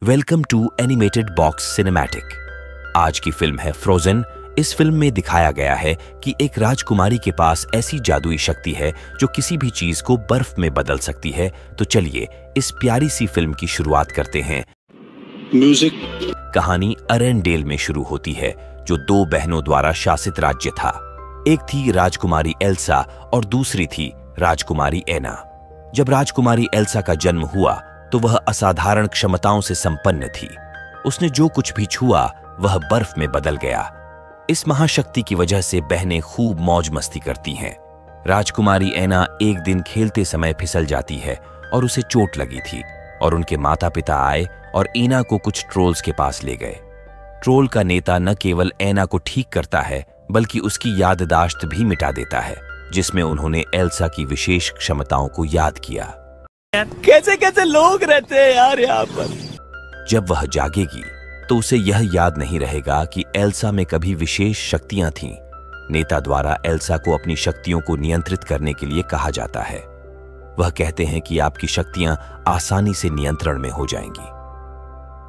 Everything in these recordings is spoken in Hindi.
Welcome to animated box cinematic. आज की फिल्म है फ्रोजन। इस फिल्म में दिखाया गया है कि एक राजकुमारी के पास ऐसी जादुई शक्ति है जो किसी भी चीज को बर्फ में बदल सकती है। तो चलिए इस प्यारी सी फिल्म की शुरुआत करते हैं। म्यूजिक। कहानी अरेंडेल में शुरू होती है, जो दो बहनों द्वारा शासित राज्य था। एक थी राजकुमारी एल्सा और दूसरी थी राजकुमारी एना। जब राजकुमारी एल्सा का जन्म हुआ तो वह असाधारण क्षमताओं से संपन्न थी। उसने जो कुछ भी छुआ वह बर्फ में बदल गया। इस महाशक्ति की वजह से बहनें खूब मौज मस्ती करती हैं। राजकुमारी एना एक दिन खेलते समय फिसल जाती है और उसे चोट लगी थी और उनके माता पिता आए और एना को कुछ ट्रोल्स के पास ले गए। ट्रोल का नेता न केवल एना को ठीक करता है बल्कि उसकी याददाश्त भी मिटा देता है, जिसमें उन्होंने एल्सा की विशेष क्षमताओं को याद किया। कैसे कैसे लोग रहते हैं यार यहाँ पर। जब वह जागेगी तो उसे यह याद नहीं रहेगा कि एल्सा में कभी विशेष शक्तियां थीं। नेता द्वारा एल्सा को अपनी शक्तियों को नियंत्रित करने के लिए कहा जाता है। वह कहते हैं कि आपकी शक्तियां आसानी से नियंत्रण में हो जाएंगी।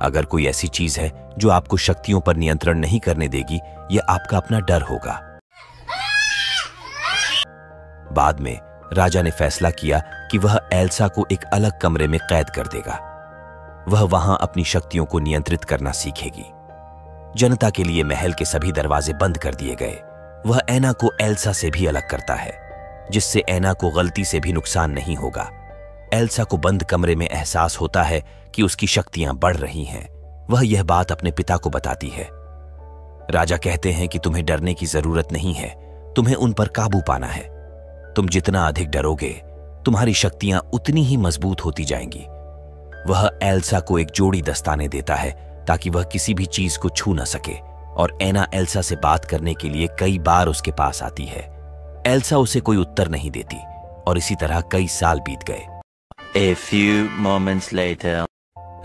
अगर कोई ऐसी चीज है जो आपको शक्तियों पर नियंत्रण नहीं करने देगी, यह आपका अपना डर होगा। बाद में राजा ने फैसला किया कि वह एल्सा को एक अलग कमरे में कैद कर देगा। वह वहां अपनी शक्तियों को नियंत्रित करना सीखेगी। जनता के लिए महल के सभी दरवाजे बंद कर दिए गए। वह एना को एल्सा से भी अलग करता है, जिससे एना को गलती से भी नुकसान नहीं होगा। एल्सा को बंद कमरे में एहसास होता है कि उसकी शक्तियां बढ़ रही हैं। वह यह बात अपने पिता को बताती है। राजा कहते हैं कि तुम्हें डरने की जरूरत नहीं है, तुम्हें उन पर काबू पाना है। तुम जितना अधिक डरोगे, तुम्हारी शक्तियां उतनी ही मजबूत होती जाएंगी। वह एल्सा को एक जोड़ी दस्ताने देता है ताकि वह किसी भी चीज को छू न सके, और एना एल्सा से बात करने के लिए कई बार उसके पास आती है। एल्सा उसे कोई उत्तर नहीं देती और इसी तरह कई साल बीत गए। A few moments later.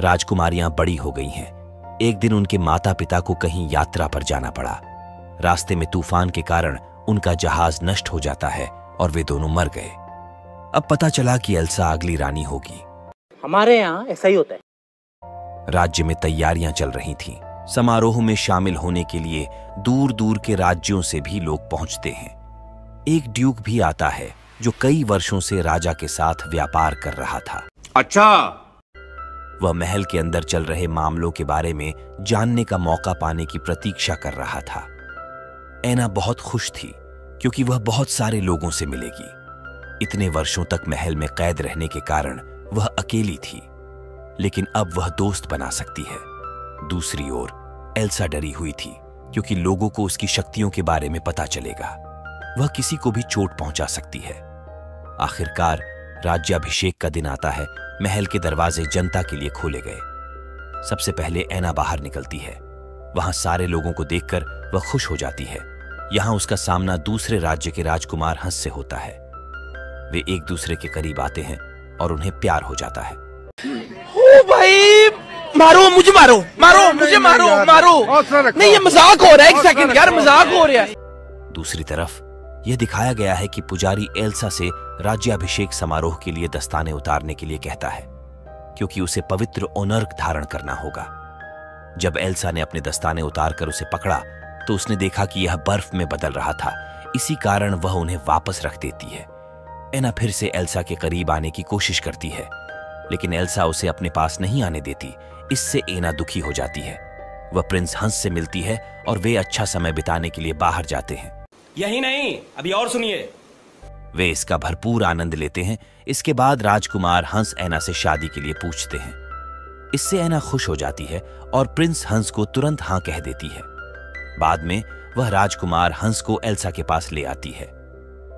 राजकुमारियां बड़ी हो गई हैं। एक दिन उनके माता पिता को कहीं यात्रा पर जाना पड़ा। रास्ते में तूफान के कारण उनका जहाज नष्ट हो जाता है और वे दोनों मर गए। अब पता चला कि एल्सा अगली रानी होगी। हमारे यहाँ ऐसा ही होता है। राज्य में तैयारियां चल रही थीं। समारोह में शामिल होने के लिए दूर दूर के राज्यों से भी लोग पहुंचते हैं। एक ड्यूक भी आता है जो कई वर्षों से राजा के साथ व्यापार कर रहा था। अच्छा। वह महल के अंदर चल रहे मामलों के बारे में जानने का मौका पाने की प्रतीक्षा कर रहा था। एना बहुत खुश थी क्योंकि वह बहुत सारे लोगों से मिलेगी। इतने वर्षों तक महल में कैद रहने के कारण वह अकेली थी, लेकिन अब वह दोस्त बना सकती है। दूसरी ओर एल्सा डरी हुई थी क्योंकि लोगों को उसकी शक्तियों के बारे में पता चलेगा। वह किसी को भी चोट पहुंचा सकती है। आखिरकार राज्याभिषेक का दिन आता है। महल के दरवाजे जनता के लिए खोले गए। सबसे पहले एना बाहर निकलती है। वहां सारे लोगों को देखकर वह खुश हो जाती है। यहां उसका सामना दूसरे राज्य के राजकुमार हंस से होता है। वे एक दूसरे के करीब आते हैं और उन्हें प्यार हो जाता है। ओ भाई, मारो मुझे, मारो मारो मुझे, मारो मारो। नहीं, ये मजाक हो रहा है। एक सेकंड यार, मजाक हो रहा है। दूसरी तरफ यह दिखाया गया है कि पुजारी एल्सा से राज्याभिषेक समारोह के लिए दस्ताने उतारने के लिए कहता है, क्योंकि उसे पवित्र ओनर्क धारण करना होगा। जब एल्सा ने अपने दस्ताने उतारकर उसे पकड़ा तो उसने देखा कि यह बर्फ में बदल रहा था। इसी कारण वह उन्हें वापस रख देती है। एना फिर से एल्सा के करीब आने की कोशिश करती है, लेकिन एल्सा उसे अपने पास नहीं आने देती। इससे एना दुखी हो जाती है। वह प्रिंस हंस से मिलती है और वे अच्छा समय बिताने के लिए बाहर जाते हैं। यही नहीं, अभी और सुनिए। वे इसका भरपूर आनंद लेते हैं। इसके बाद राजकुमार हंस एना से शादी के लिए पूछते हैं। इससे एना खुश हो जाती है और प्रिंस हंस को तुरंत हां कह देती है। बाद में वह राजकुमार हंस को एल्सा के पास ले आती है,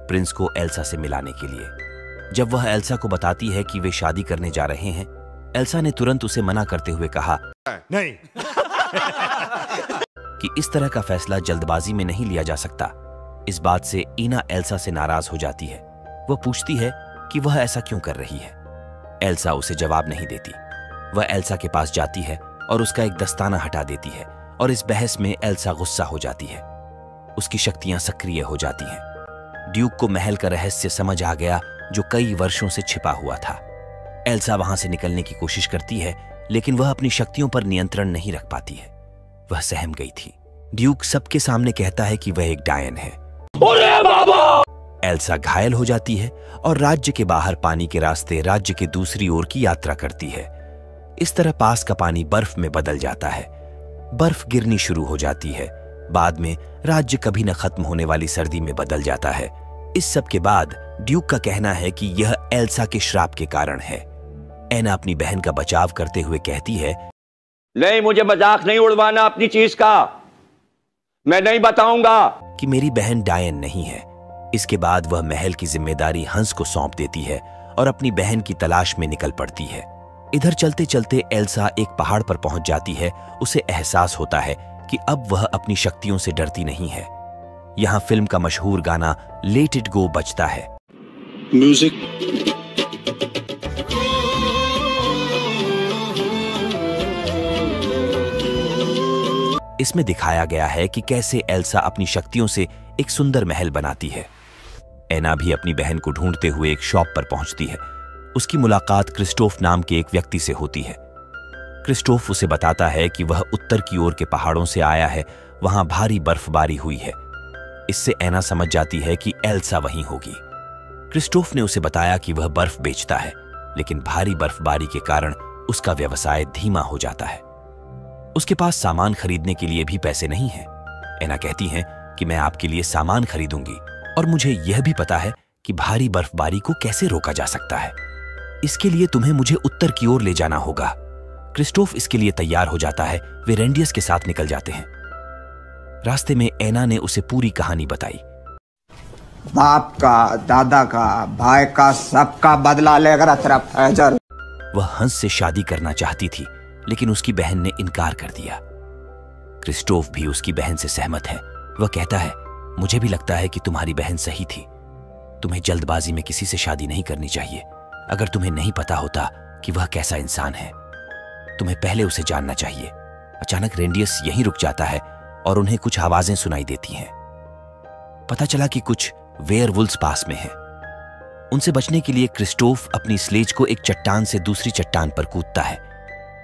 प्रिंस को एल्सा से मिलाने के लिए। जब वह एल्सा को बताती है कि वे शादी करने जा रहे हैं, एल्सा ने तुरंत उसे मना करते हुए कहा नहीं कि इस तरह का फैसला जल्दबाजी में नहीं लिया जा सकता। इस बात से ईना एल्सा से नाराज हो जाती है। वह पूछती है कि वह ऐसा क्यों कर रही है। एल्सा उसे जवाब नहीं देती। वह एल्सा के पास जाती है और उसका एक दस्ताना हटा देती है, और इस बहस में एल्सा गुस्सा हो जाती है। उसकी शक्तियां सक्रिय हो जाती हैं। ड्यूक को महल का रहस्य समझ आ गया जो कई वर्षों से छिपा हुआ था। एल्सा वहां से निकलने की कोशिश करती है, लेकिन वह अपनी शक्तियों पर नियंत्रण नहीं रख पाती है। वह सहम गई थी। ड्यूक सबके सामने कहता है कि वह एक डायन है। एल्सा घायल हो जाती है और राज्य के बाहर पानी के रास्ते राज्य के दूसरी ओर की यात्रा करती है। इस तरह पास का पानी बर्फ में बदल जाता है। बर्फ गिरनी शुरू हो जाती है। बाद में राज्य कभी न खत्म होने वाली सर्दी में बदल जाता है। इस सब के बाद ड्यूक का कहना है कि यह एल्सा के श्राप के कारण है। एना अपनी बहन का बचाव करते हुए कहती है, नहीं, मुझे मजाक नहीं उड़वाना अपनी चीज का, मैं नहीं बताऊंगा कि मेरी बहन डायन नहीं है। इसके बाद वह महल की जिम्मेदारी हंस को सौंप देती है और अपनी बहन की तलाश में निकल पड़ती है। इधर चलते चलते एल्सा एक पहाड़ पर पहुंच जाती है। उसे एहसास होता है कि अब वह अपनी शक्तियों से डरती नहीं है। यहां फिल्म का मशहूर गाना लेट इट गो बजता है। Music. इसमें दिखाया गया है कि कैसे एल्सा अपनी शक्तियों से एक सुंदर महल बनाती है। एना भी अपनी बहन को ढूंढते हुए एक शॉप पर पहुंचती है। उसकी मुलाकात क्रिस्टोफ नाम के एक व्यक्ति से होती है। क्रिस्टोफ उसे बताता है कि वह उत्तर की ओर के पहाड़ों से आया है, वहां भारी बर्फबारी हुई है। इससे एना समझ जाती है कि एल्सा वहीं होगी। क्रिस्टोफ ने उसे बताया कि वह बर्फ बेचता है, लेकिन भारी बर्फबारी के कारण उसका व्यवसाय धीमा हो जाता है। उसके पास सामान खरीदने के लिए भी पैसे नहीं हैं। एना कहती हैं कि मैं आपके लिए सामान खरीदूंगी और मुझे यह भी पता है कि भारी बर्फबारी को कैसे रोका जा सकता है। इसके लिए तुम्हें मुझे उत्तर की ओर ले जाना होगा। क्रिस्टोफ इसके लिए तैयार हो जाता है। वे रेंडियस के साथ निकल जाते हैं। रास्ते में एना ने उसे पूरी कहानी बताई। बाप का, दादा का, भाई का, सबका बदला लेकर तरफ हैजर। वह हंस से शादी करना चाहती थी, लेकिन उसकी बहन ने इनकार कर दिया। क्रिस्टोफ भी उसकी बहन से सहमत है। वह कहता है, मुझे भी लगता है कि तुम्हारी बहन सही थी। तुम्हें जल्दबाजी में किसी से शादी नहीं करनी चाहिए। अगर तुम्हें नहीं पता होता कि वह कैसा इंसान है, तुम्हें पहले उसे जानना चाहिए। अचानक रेंडियस यहीं रुक जाता है और उन्हें कुछ आवाजें सुनाई देती हैं। पता चला कि कुछ वेयरवुल्व्स पास में हैं। उनसे बचने के लिए क्रिस्टोफ अपनी स्लेज को एक चट्टान से दूसरी चट्टान पर कूदता है।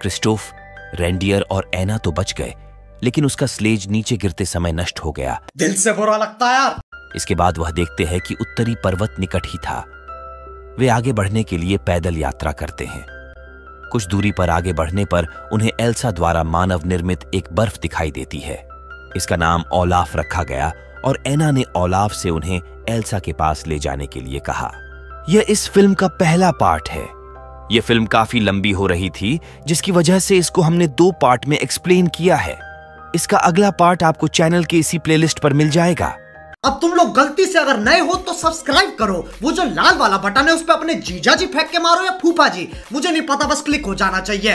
क्रिस्टोफ, रेंडियर और एना तो बच गए, लेकिन उसका स्लेज नीचे गिरते समय नष्ट हो गया। दिल से बुरा लगता है यार। इसके बाद वह देखते हैं कि उत्तरी पर्वत निकट ही था। वे आगे बढ़ने के लिए पैदल यात्रा करते हैं। कुछ दूरी पर आगे बढ़ने पर उन्हें एल्सा द्वारा मानव निर्मित एक बर्फ दिखाई देती है। इसका नाम ओलाफ रखा गया और एना ने ओलाफ से उन्हें एल्सा के पास ले जाने के लिए कहा। यह इस फिल्म का पहला पार्ट है। यह फिल्म काफी लंबी हो रही थी, जिसकी वजह से इसको हमने 2 पार्ट में एक्सप्लेन किया है। इसका अगला पार्ट आपको चैनल के इसी प्लेलिस्ट पर मिल जाएगा। अब तुम लोग गलती से अगर नए हो तो सब्सक्राइब करो। वो जो लाल वाला बटन है उस पर अपने जीजा जी फेंक के मारो या फूफा जी, मुझे नहीं पता, बस क्लिक हो जाना चाहिए।